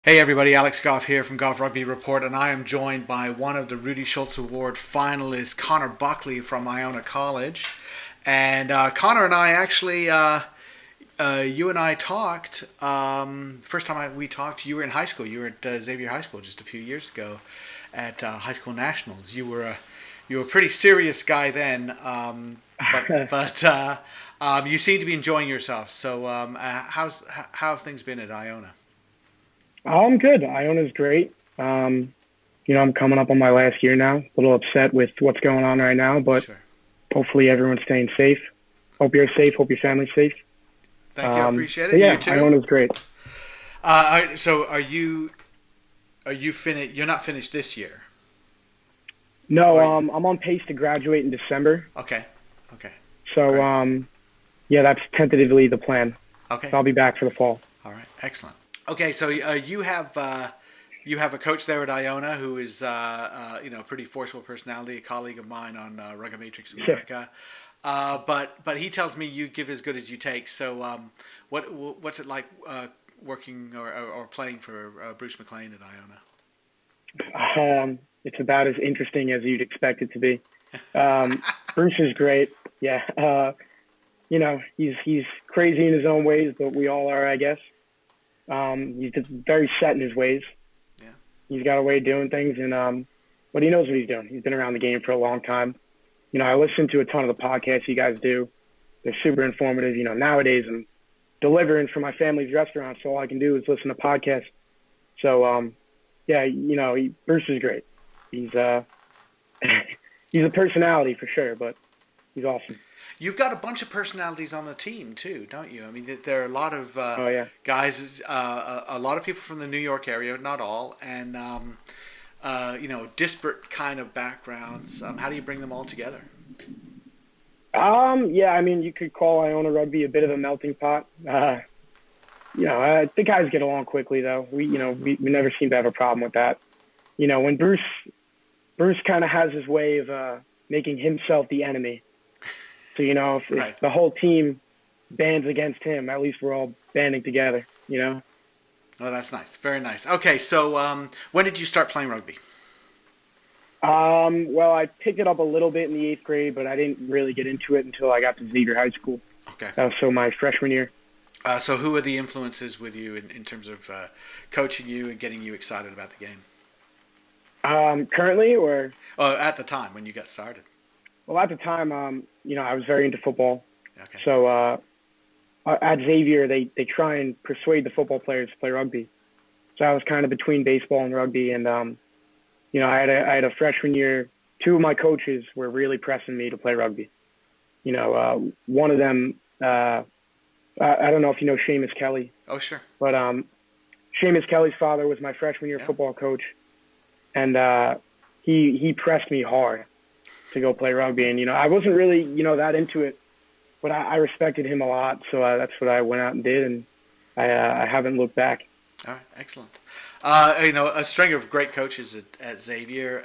Hey everybody, Alex Goff here from Goff Rugby Report, and I am joined by one of the Rugby Scholz Award finalists, Connor Buckley from Iona College. And Connor and I actually, you and I talked. First time we talked, you were in high school. You were at Xavier High School just a few years ago at high school nationals. You were a pretty serious guy then, but you seem to be enjoying yourself. So how have things been at Iona? I'm good. Iona's great. I'm coming up on my last year now. A little upset with what's going on right now, but Sure. hopefully everyone's staying safe. Hope you're safe. Hope your family's safe. Thank you. I appreciate But it. You yeah, too. Iona's great. So are you finished? You're not finished this year, No, or are you? I'm on pace to graduate in December. Okay. Okay. So, Great. yeah, that's tentatively the plan. Okay. So I'll be back for the fall. All right. Excellent. Okay. So you have a coach there at Iona who is a pretty forceful personality, a colleague of mine on Rugby Matrix Yeah. America. But he tells me you give as good as you take. So what's it like working or playing for Bruce McLean at Iona? It's about as interesting as you'd expect it to be. Bruce is great. Yeah. He's crazy in his own ways, but we all are, I guess. He's just very set in his ways. Yeah. He's got a way of doing things, and but he knows what he's doing. He's been around the game for a long time. I listen to a ton of the podcasts you guys do. They're super informative. Nowadays I'm delivering for my family's restaurant, so all I can do is listen to podcasts. So, yeah, Bruce is great. He's he's a personality for sure, but he's awesome. You've got a bunch of personalities on the team too, don't you? I mean, there are a lot of Oh yeah. guys, a lot of people from the New York area, not all, and disparate kind of backgrounds. How do you bring them all together? Yeah, I mean, you could call Iona Rugby a bit of a melting pot. The guys get along quickly, though. We never seem to have a problem with that. When Bruce kind of has his way of making himself the enemy. So, if Right. the whole team bands against him, at least we're all banding together. Oh, that's nice. Very nice. Okay, so when did you start playing rugby? Well, I picked it up a little bit in the eighth grade, but I didn't really get into it until I got to Xavier High School. Okay. So my freshman year. So who are the influences with you in terms of coaching you and getting you excited about the game? Currently, or Oh, at the time when you got started. well, at the time, I was very into football. Okay. So at Xavier, they try and persuade the football players to play rugby. So I was kind of between baseball and rugby, and I had a freshman year. Two of my coaches were really pressing me to play rugby. One of them, I don't know if you know Seamus Kelly, Oh, sure. but Seamus Kelly's father was my freshman year Yeah. football coach, and he pressed me hard to go play rugby. And I wasn't really that into it, but I respected him a lot, so that's what I went out and did, and I haven't looked back. All right, excellent. A string of great coaches at Xavier,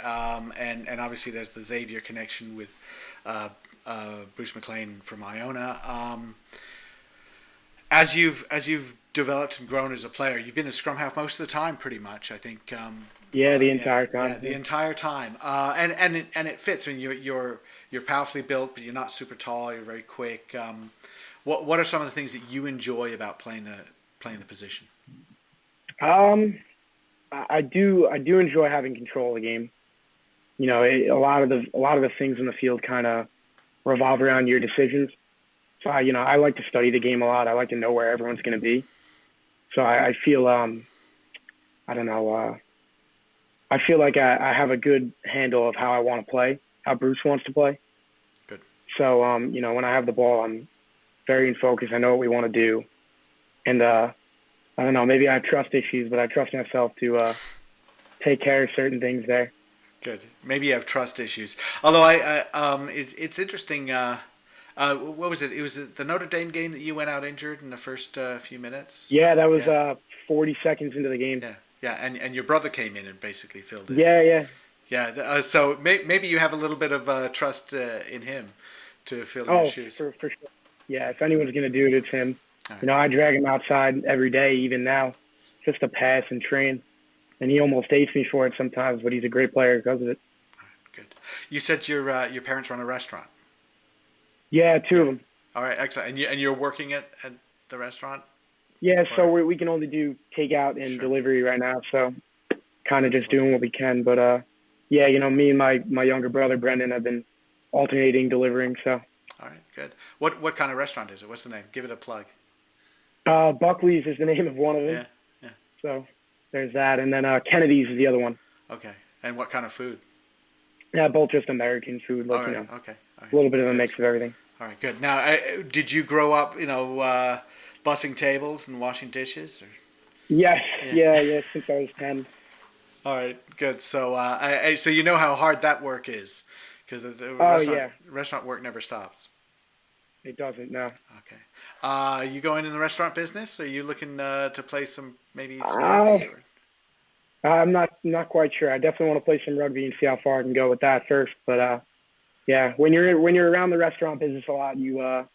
and obviously there's the Xavier connection with Bruce McLean from Iona. As you've developed and grown as a player, you've been a scrum half most of the time, pretty much. I think. Yeah, the Yeah, entire yeah, time. the entire time, and it fits. I mean, you're powerfully built, but you're not super tall. You're very quick. What are some of the things that you enjoy about playing the position? I do enjoy having control of the game. A lot of the things in the field kind of revolve around your decisions. So I like to study the game a lot. I like to know where everyone's going to be. So I feel I don't know. I feel like I have a good handle of how I want to play, how Bruce wants to play. Good. So when I have the ball, I'm very in focus. I know what we want to do, and I don't know. Maybe I have trust issues, but I trust myself to take care of certain things there. Good. Maybe you have trust issues. Although it's interesting. What was it? It was the Notre Dame game that you went out injured in the first few minutes. Yeah, that was Yeah, 40 seconds into the game. yeah, yeah. And your brother came in and basically filled in. Yeah, yeah. Yeah. So maybe you have a little bit of trust in him to fill in your Oh, shoes. for sure. Yeah, if anyone's gonna do it, it's him. All right. I drag him outside every day, even now. just to pass and train. And he almost hates me for it sometimes, but he's a great player because of it. Good. You said your parents run a restaurant. Yeah, two of them. All right, excellent. And you're working at the restaurant? Yeah, so we can only do takeout and delivery right now, so kind of just doing what we can. But yeah, me and my younger brother Brendan have been alternating delivering. So. All right, good. What kind of restaurant is it? What's the name? Give it a plug. Buckley's is the name of one of them. Yeah. So there's that, and then Kennedy's is the other one. Okay. And what kind of food? Yeah, both just American food. Like, All right. Okay. All right. A little bit of a mix of everything. All right. Good. Now, did you grow up, bussing tables and washing dishes? Or? Yes. Yeah. Since I was 10. All right. Good. So, so you know how hard that work is, because the restaurant work never stops. It doesn't. No. Okay. You going in the restaurant business? Or are you looking to play some rugby? I'm not quite sure. I definitely want to play some rugby and see how far I can go with that first. But yeah, when you're around the restaurant business a lot, you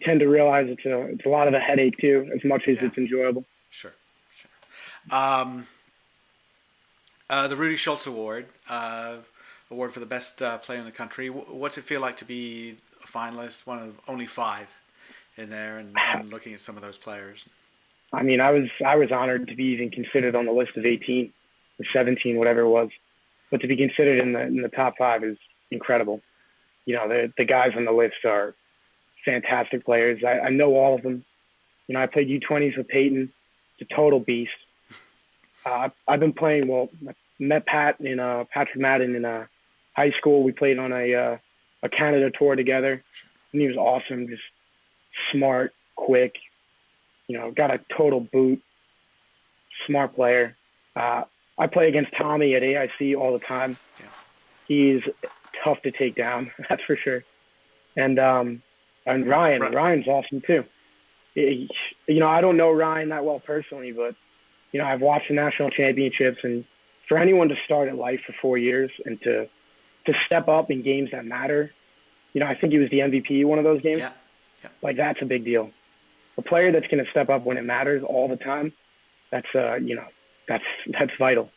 tend to realize it's a lot of a headache too, as much as it's enjoyable. Sure. The Rugby Scholz Award, award for the best player in the country. What's it feel like to be a finalist, one of only 5 in there, and looking at some of those players? I mean, I was honored to be even considered on the list of 18 or 17, whatever it was. But to be considered in the top 5 is incredible. The guys on the list are fantastic players. I know all of them. I played U20s with Peyton. It's a total beast. I've been playing. Well, I met Patrick Madden in high school. We played on a Canada tour together, and he was awesome. Just smart, quick. Got a total boot. Smart player. I play against Tommy at AIC all the time. Yeah. He's tough to take down, that's for sure. And Ryan's awesome too. I don't know Ryan that well personally, but I've watched the national championships, and for anyone to start at life for 4 years and to step up in games that matter, I think he was the MVP one of those games. Yeah. Like, that's a big deal. A player that's going to step up when it matters all the time, that's vital.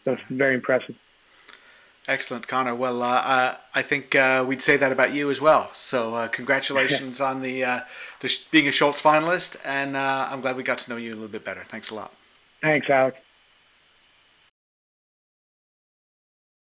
So it's very impressive. Excellent, Connor. Well, I think we'd say that about you as well. So congratulations on the being a Scholz finalist, and I'm glad we got to know you a little bit better. Thanks a lot. Thanks, Alex.